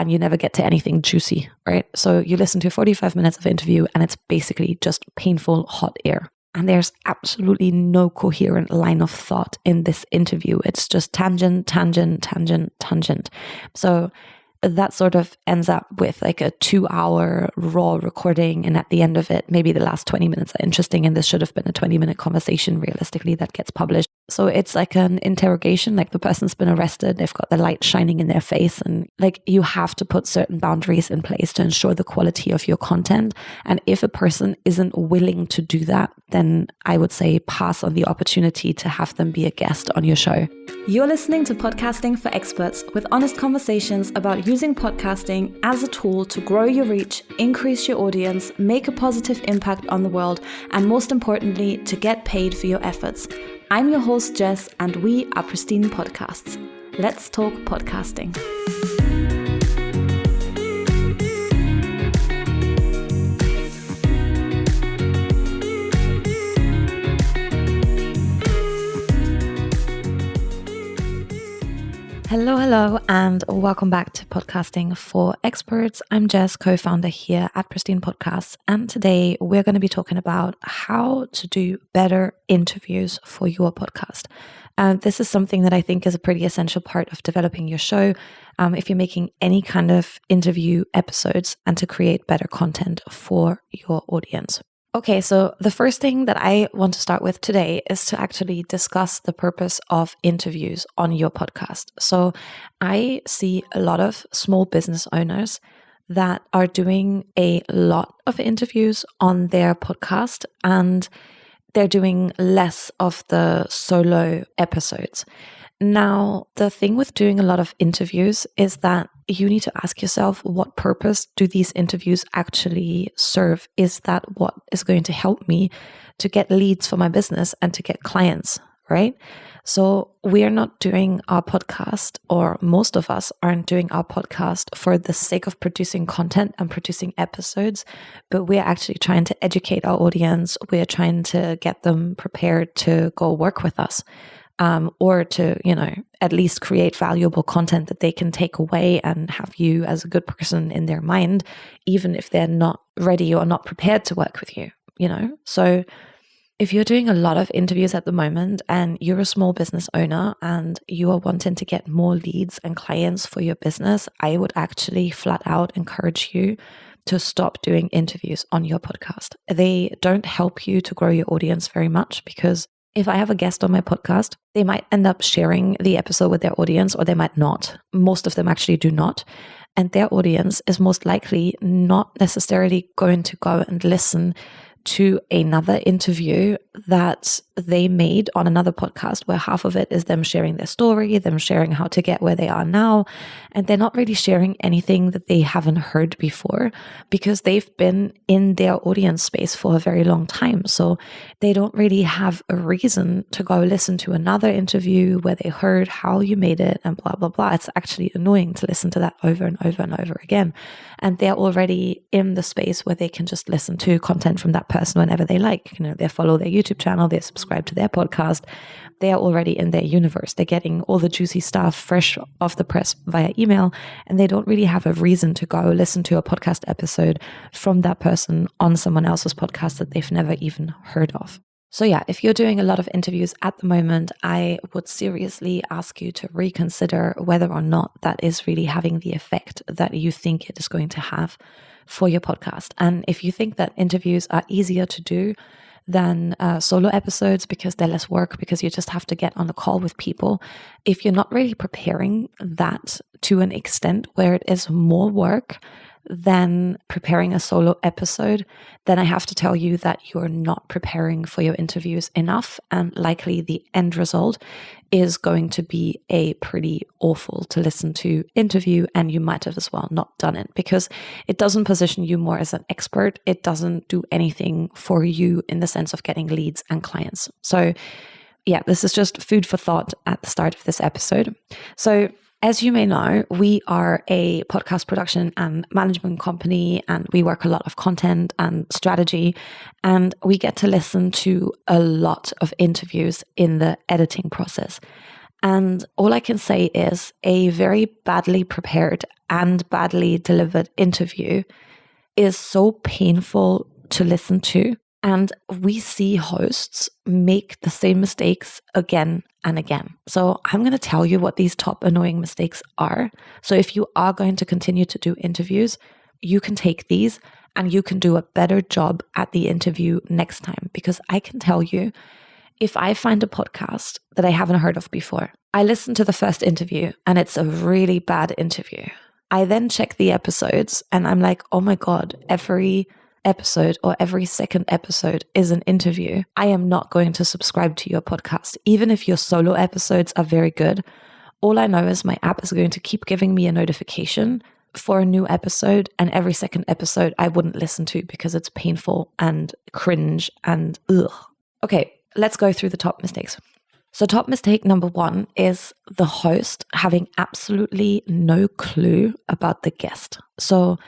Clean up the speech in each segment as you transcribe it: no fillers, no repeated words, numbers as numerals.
and you never get to anything juicy, right? So you listen to 45 minutes of interview and it's basically just painful hot air. And there's absolutely no coherent line of thought in this interview. It's just tangent, tangent, tangent, tangent. So that sort of ends up with like a 2-hour raw recording. And at the end of it, maybe the last 20 minutes are interesting. And this should have been a 20-minute conversation realistically that gets published. So it's like an interrogation, like the person's been arrested, they've got the light shining in their face. And like you have to put certain boundaries in place to ensure the quality of your content. And if a person isn't willing to do that, then I would say pass on the opportunity to have them be a guest on your show. You're listening to Podcasting for Experts, with honest conversations about using podcasting as a tool to grow your reach, increase your audience, make a positive impact on the world, and most importantly, to get paid for your efforts. I'm your host, Jess, and we are Pristine Podcasts. Let's talk podcasting. Hello, and welcome back to Podcasting for Experts. I'm Jess, co-founder here at Pristine Podcasts, and today we're going to be talking about how to do better interviews for your podcast. This is something that I think is a pretty essential part of developing your show if you're making any kind of interview episodes and to create better content for your audience. Okay, so the first thing that I want to start with today is to actually discuss the purpose of interviews on your podcast. So I see a lot of small business owners that are doing a lot of interviews on their podcast, and they're doing less of the solo episodes. Now, the thing with doing a lot of interviews is that you need to ask yourself, what purpose do these interviews actually serve? Is that what is going to help me to get leads for my business and to get clients, right? So we are not doing our podcast, or most of us aren't doing our podcast for the sake of producing content and producing episodes, but we're actually trying to educate our audience. We're trying to get them prepared to go work with us. Or to, at least create valuable content that they can take away and have you as a good person in their mind, even if they're not ready or not prepared to work with you, So if you're doing a lot of interviews at the moment and you're a small business owner and you are wanting to get more leads and clients for your business, I would actually flat out encourage you to stop doing interviews on your podcast. They don't help you to grow your audience very much, because if I have a guest on my podcast, they might end up sharing the episode with their audience, or they might not. Most of them actually do not. And their audience is most likely not necessarily going to go and listen to another interview that they made on another podcast, where half of it is them sharing their story, them sharing how to get where they are now. And they're not really sharing anything that they haven't heard before, because they've been in their audience space for a very long time. So they don't really have a reason to go listen to another interview where they heard how you made it and blah, blah, blah. It's actually annoying to listen to that over and over and over again. And they're already in the space where they can just listen to content from that person whenever they like. They follow their YouTube channel, they subscribe to their podcast. They are already in their universe. They're getting all the juicy stuff fresh off the press via email, and they don't really have a reason to go listen to a podcast episode from that person on someone else's podcast that they've never even heard of. So yeah, if you're doing a lot of interviews at the moment, I would seriously ask you to reconsider whether or not that is really having the effect that you think it is going to have for your podcast. And if you think that interviews are easier to do than solo episodes because they're less work, because you just have to get on a call with people, if you're not really preparing that to an extent where it is more work than preparing a solo episode, then I have to tell you that you're not preparing for your interviews enough, and likely the end result is going to be a pretty awful to listen to interview, and you might have as well not done it because it doesn't position you more as an expert. It doesn't do anything for you in the sense of getting leads and clients. So yeah, this is just food for thought at the start of this episode. So as you may know, we are a podcast production and management company, and we work a lot of content and strategy, and we get to listen to a lot of interviews in the editing process. And all I can say is a very badly prepared and badly delivered interview is so painful to listen to. And we see hosts make the same mistakes again and again. So I'm going to tell you what these top annoying mistakes are. So if you are going to continue to do interviews, you can take these and you can do a better job at the interview next time. Because I can tell you, if I find a podcast that I haven't heard of before, I listen to the first interview and it's a really bad interview. I then check the episodes and I'm like, oh my God, every episode or every second episode is an interview. I am not going to subscribe to your podcast. Even if your solo episodes are very good, all I know is my app is going to keep giving me a notification for a new episode, and every second episode I wouldn't listen to because it's painful and cringe and ugh. Okay, let's go through the top mistakes. So top mistake number 1 is the host having absolutely no clue about the guest. So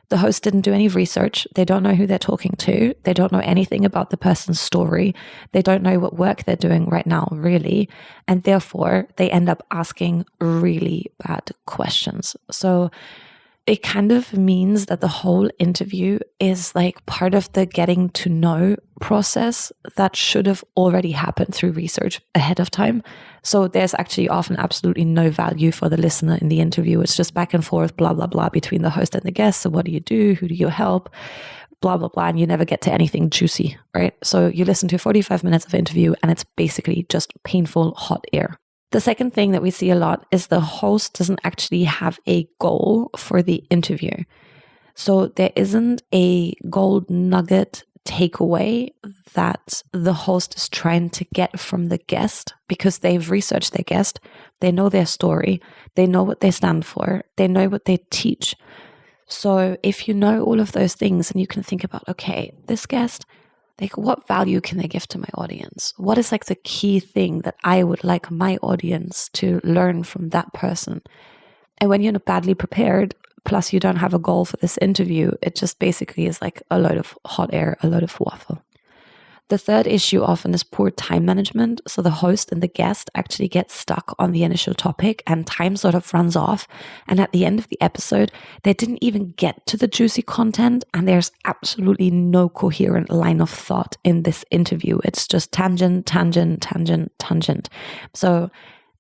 the host didn't do any research. They don't know who they're talking to. They don't know anything about the person's story. They don't know what work they're doing right now, really. And therefore, they end up asking really bad questions. So it kind of means that the whole interview is like part of the getting to know process that should have already happened through research ahead of time. So there's actually often absolutely no value for the listener in the interview. It's just back and forth, blah, blah, blah, between the host and the guest. So what do you do? Who do you help? Blah, blah, blah. And you never get to anything juicy, right? So you listen to 45 minutes of interview and it's basically just painful hot air. The second thing that we see a lot is the host doesn't actually have a goal for the interview. So there isn't a gold nugget takeaway that the host is trying to get from the guest because they've researched their guest, they know their story, they know what they stand for, they know what they teach. So if you know all of those things and you can think about, okay, this guest, like what value can they give to my audience? What is like the key thing that I would like my audience to learn from that person? And when you're not badly prepared, plus you don't have a goal for this interview, it just basically is like a load of hot air, a load of waffle. The third issue often is poor time management. So the host and the guest actually get stuck on the initial topic and time sort of runs off. And at the end of the episode, they didn't even get to the juicy content. And there's absolutely no coherent line of thought in this interview. It's just tangent, tangent, tangent, tangent. So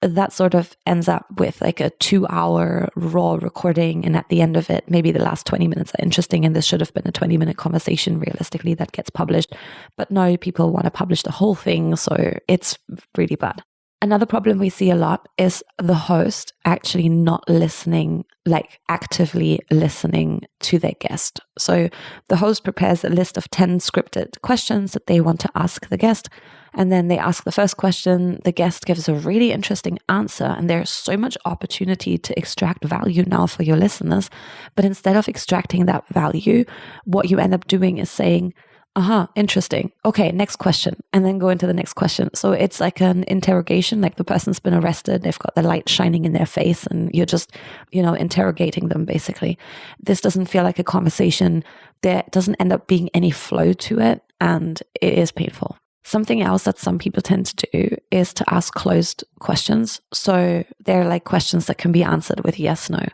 that sort of ends up with like a 2-hour raw recording. And at the end of it, maybe the last 20 minutes are interesting. And this should have been a 20-minute conversation realistically that gets published. But no, people want to publish the whole thing. So it's really bad. Another problem we see a lot is the host actually not listening, like actively listening to their guest. So the host prepares a list of 10 scripted questions that they want to ask the guest. And then they ask the first question, the guest gives a really interesting answer, and there's so much opportunity to extract value now for your listeners. But instead of extracting that value, what you end up doing is saying, interesting. Okay, next question. And then go into the next question. So it's like an interrogation, like the person's been arrested, they've got the light shining in their face, and you're just, interrogating them basically. This doesn't feel like a conversation. There doesn't end up being any flow to it, and it is painful. Something else that some people tend to do is to ask closed questions. So they're like questions that can be answered with yes, no.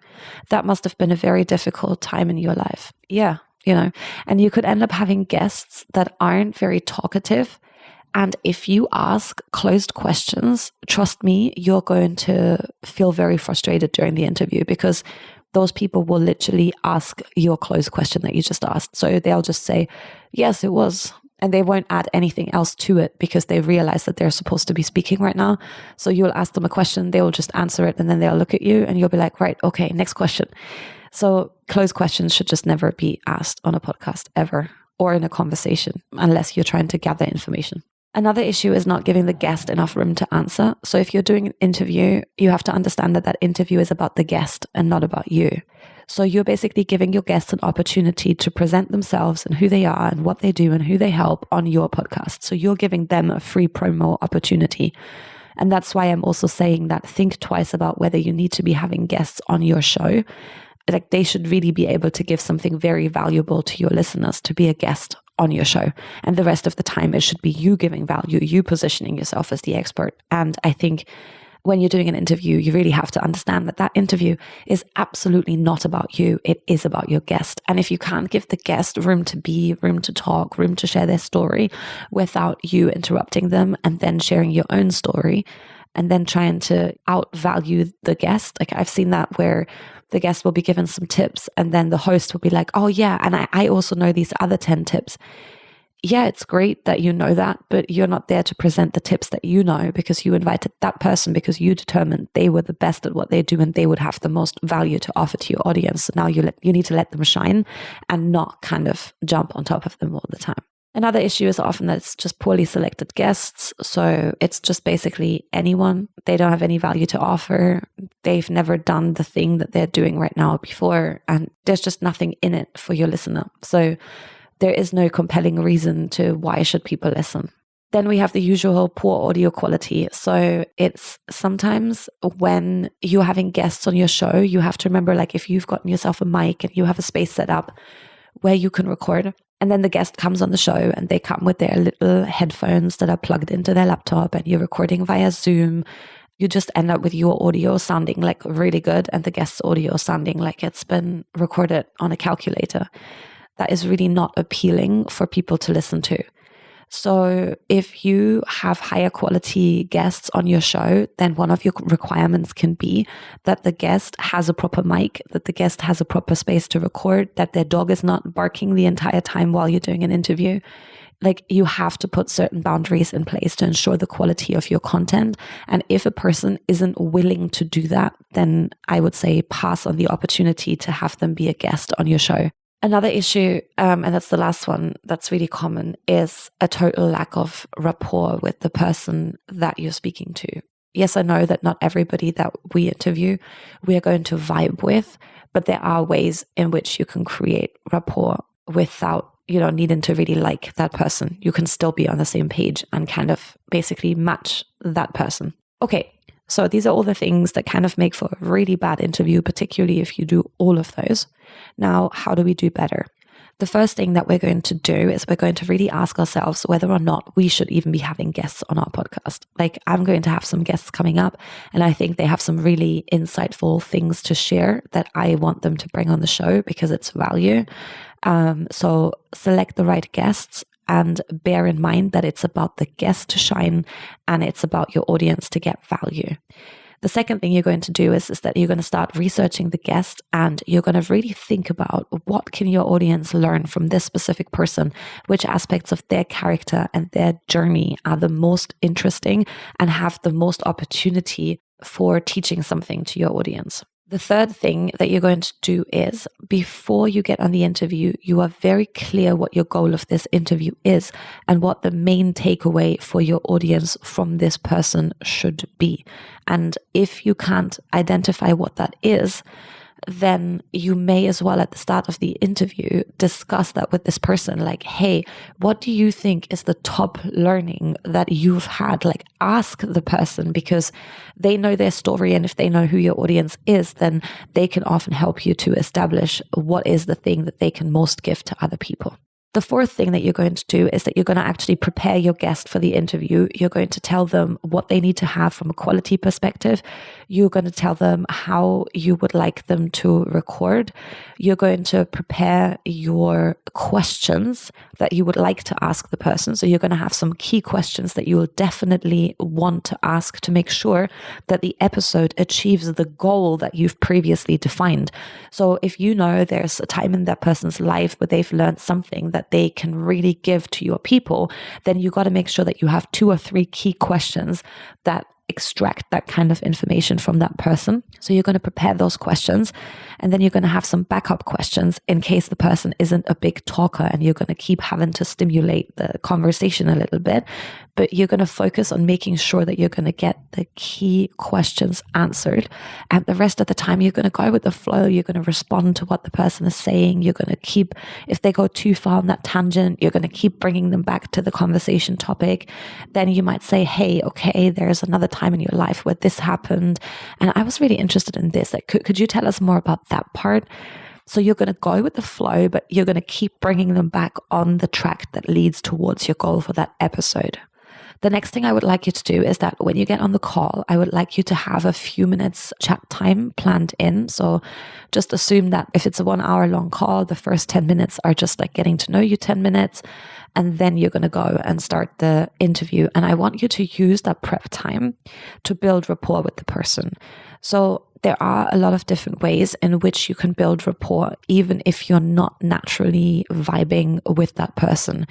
That must have been a very difficult time in your life. Yeah, and you could end up having guests that aren't very talkative. And if you ask closed questions, trust me, you're going to feel very frustrated during the interview because those people will literally ask your closed question that you just asked. So they'll just say, yes, it was. And they won't add anything else to it because they realize that they're supposed to be speaking right now. So you'll ask them a question, they will just answer it, and then they'll look at you and you'll be like, right, okay, next question. So closed questions should just never be asked on a podcast ever, or in a conversation, unless you're trying to gather information. Another issue is not giving the guest enough room to answer. So if you're doing an interview, you have to understand that interview is about the guest and not about you. So you're basically giving your guests an opportunity to present themselves and who they are and what they do and who they help on your podcast. So you're giving them a free promo opportunity. And that's why I'm also saying that think twice about whether you need to be having guests on your show. Like they should really be able to give something very valuable to your listeners to be a guest on your show. And the rest of the time, it should be you giving value, you positioning yourself as the expert. And I think when you're doing an interview, you really have to understand that that interview is absolutely not about you. It is about your guest. And if you can't give the guest room to be, room to talk, room to share their story without you interrupting them and then sharing your own story and then trying to outvalue the guest. Like I've seen that where the guest will be given some tips and then the host will be like, oh yeah, and I also know these other 10 tips. Yeah, it's great that you know that, but you're not there to present the tips that you know because you invited that person because you determined they were the best at what they do and they would have the most value to offer to your audience. So now you need to let them shine and not kind of jump on top of them all the time. Another issue is often that it's just poorly selected guests. So it's just basically anyone. They don't have any value to offer. They've never done the thing that they're doing right now before, and there's just nothing in it for your listener. So there is no compelling reason to why should people listen. Then we have the usual poor audio quality. So it's sometimes when you're having guests on your show, you have to remember, like if you've gotten yourself a mic and you have a space set up where you can record, and then the guest comes on the show and they come with their little headphones that are plugged into their laptop and you're recording via Zoom, you just end up with your audio sounding like really good and the guest's audio sounding like it's been recorded on a calculator. That is really not appealing for people to listen to. So if you have higher quality guests on your show, then one of your requirements can be that the guest has a proper mic, that the guest has a proper space to record, that their dog is not barking the entire time while you're doing an interview. Like you have to put certain boundaries in place to ensure the quality of your content. And if a person isn't willing to do that, then I would say pass on the opportunity to have them be a guest on your show. Another issue, and that's the last one that's really common, is a total lack of rapport with the person that you're speaking to. Yes, I know that not everybody that we interview, we are going to vibe with, but there are ways in which you can create rapport without, needing to really like that person. You can still be on the same page and kind of basically match that person. Okay. So these are all the things that kind of make for a really bad interview, particularly if you do all of those. Now, how do we do better? The first thing that we're going to do is we're going to really ask ourselves whether or not we should even be having guests on our podcast. Like I'm going to have some guests coming up and I think they have some really insightful things to share that I want them to bring on the show because it's value. So select the right guests. And bear in mind that it's about the guest to shine and it's about your audience to get value. The second thing you're going to do is that you're going to start researching the guest and you're going to really think about what can your audience learn from this specific person, which aspects of their character and their journey are the most interesting and have the most opportunity for teaching something to your audience. The third thing that you're going to do is before you get on the interview, you are very clear what your goal of this interview is and what the main takeaway for your audience from this person should be. And if you can't identify what that is, then you may as well at the start of the interview discuss that with this person. Like, hey, what do you think is the top learning that you've had? Like ask the person because they know their story. And if they know who your audience is, then they can often help you to establish what is the thing that they can most give to other people. The fourth thing that you're going to do is that you're going to actually prepare your guest for the interview. You're going to tell them what they need to have from a quality perspective. You're going to tell them how you would like them to record. You're going to prepare your questions that you would like to ask the person. So you're going to have some key questions that you will definitely want to ask to make sure that the episode achieves the goal that you've previously defined. So if you know there's a time in that person's life where they've learned something that they can really give to your people, then you got to make sure that you have 2 or 3 key questions that extract that kind of information from that person. So you're going to prepare those questions and then you're going to have some backup questions in case the person isn't a big talker and you're going to keep having to stimulate the conversation a little bit. But you're going to focus on making sure that you're going to get the key questions answered. And the rest of the time, you're going to go with the flow. You're going to respond to what the person is saying. You're going to keep, if they go too far on that tangent, you're going to keep bringing them back to the conversation topic. Then you might say, hey, okay, there's another time in your life where this happened. And I was really interested in this. Like, could you tell us more about that part? So you're going to go with the flow, but you're going to keep bringing them back on the track that leads towards your goal for that episode. The next thing I would like you to do is that when you get on the call, I would like you to have a few minutes chat time planned in. So just assume that if it's a 1 hour long call, the first 10 minutes are just like getting to know you 10 minutes. And then you're going to go and start the interview. And I want you to use that prep time to build rapport with the person. So there are a lot of different ways in which you can build rapport, even if you're not naturally vibing with that person.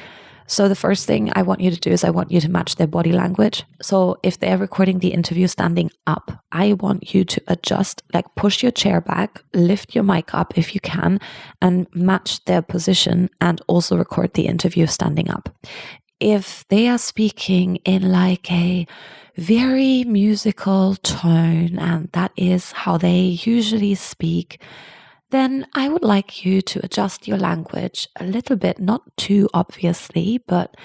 So the first thing I want you to do is I want you to match their body language. So if they're recording the interview standing up, I want you to adjust, like push your chair back, lift your mic up if you can, and match their position and also record the interview standing up. If they are speaking in like a very musical tone, and that is how they usually speak, then I would like you to adjust your language a little bit, not too obviously, but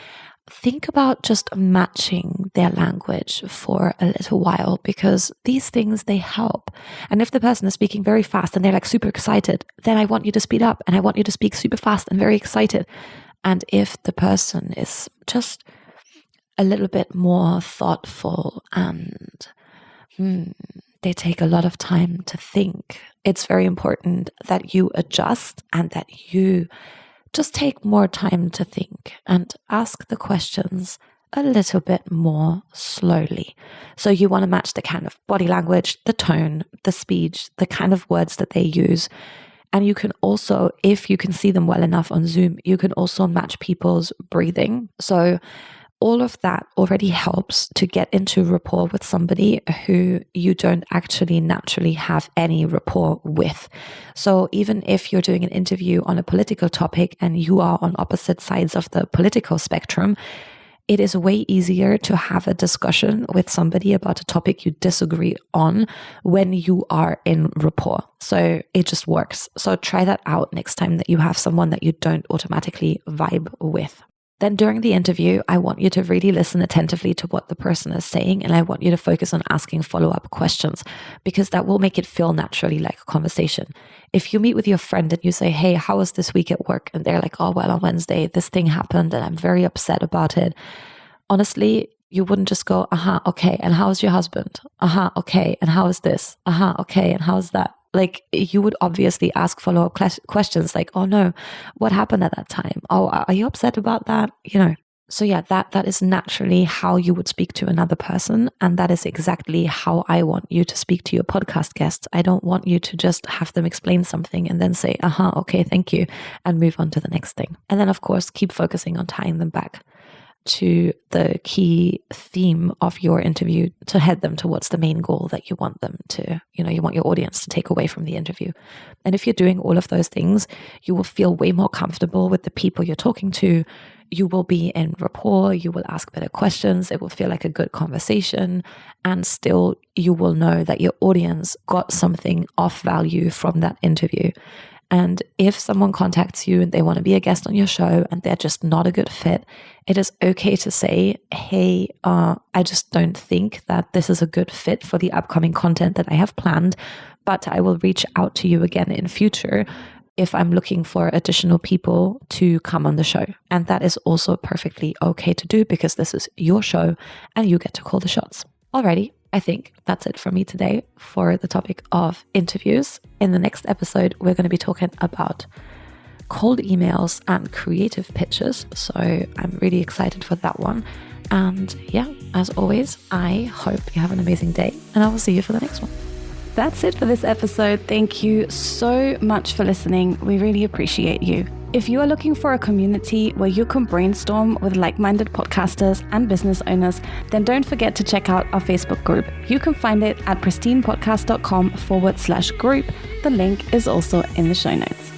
think about just matching their language for a little while, because these things, they help. And if the person is speaking very fast and they're like super excited, then I want you to speed up and I want you to speak super fast and very excited. And if the person is just a little bit more thoughtful and they take a lot of time to think, it's very important that you adjust and that you just take more time to think and ask the questions a little bit more slowly. So you want to match the kind of body language, the tone, the speech, the kind of words that they use. And you can also, if you can see them well enough on Zoom, you can also match people's breathing. So all of that already helps to get into rapport with somebody who you don't actually naturally have any rapport with. So even if you're doing an interview on a political topic and you are on opposite sides of the political spectrum, it is way easier to have a discussion with somebody about a topic you disagree on when you are in rapport. So it just works. So try that out next time that you have someone that you don't automatically vibe with. Then during the interview, I want you to really listen attentively to what the person is saying, and I want you to focus on asking follow-up questions, because that will make it feel naturally like a conversation. If you meet with your friend and you say, hey, how was this week at work? And they're like, oh, well, on Wednesday, this thing happened and I'm very upset about it. Honestly, you wouldn't just go, okay, and how's your husband? Okay, and how is this? Okay, and how's that? Like, you would obviously ask follow-up questions like, oh no, what happened at that time? Oh, are you upset about that? So yeah, that is naturally how you would speak to another person. And that is exactly how I want you to speak to your podcast guests. I don't want you to just have them explain something and then say, okay, thank you, and move on to the next thing. And then of course, keep focusing on tying them back to the key theme of your interview to head them towards the main goal that you want them to, you want your audience to take away from the interview. And if you're doing all of those things, you will feel way more comfortable with the people you're talking to. You will be in rapport, you will ask better questions, it will feel like a good conversation, and still you will know that your audience got something of value from that interview. And if someone contacts you and they want to be a guest on your show and they're just not a good fit, it is okay to say, hey, I just don't think that this is a good fit for the upcoming content that I have planned, but I will reach out to you again in future if I'm looking for additional people to come on the show. And that is also perfectly okay to do, because this is your show and you get to call the shots. Alrighty, I think that's it for me today for the topic of interviews. In the next episode, we're going to be talking about cold emails and creative pitches. So I'm really excited for that one. And yeah, as always, I hope you have an amazing day, and I will see you for the next one. That's it for this episode. Thank you so much for listening. We really appreciate you. If you are looking for a community where you can brainstorm with like-minded podcasters and business owners, then don't forget to check out our Facebook group. You can find it at pristinepodcast.com/group. The link is also in the show notes.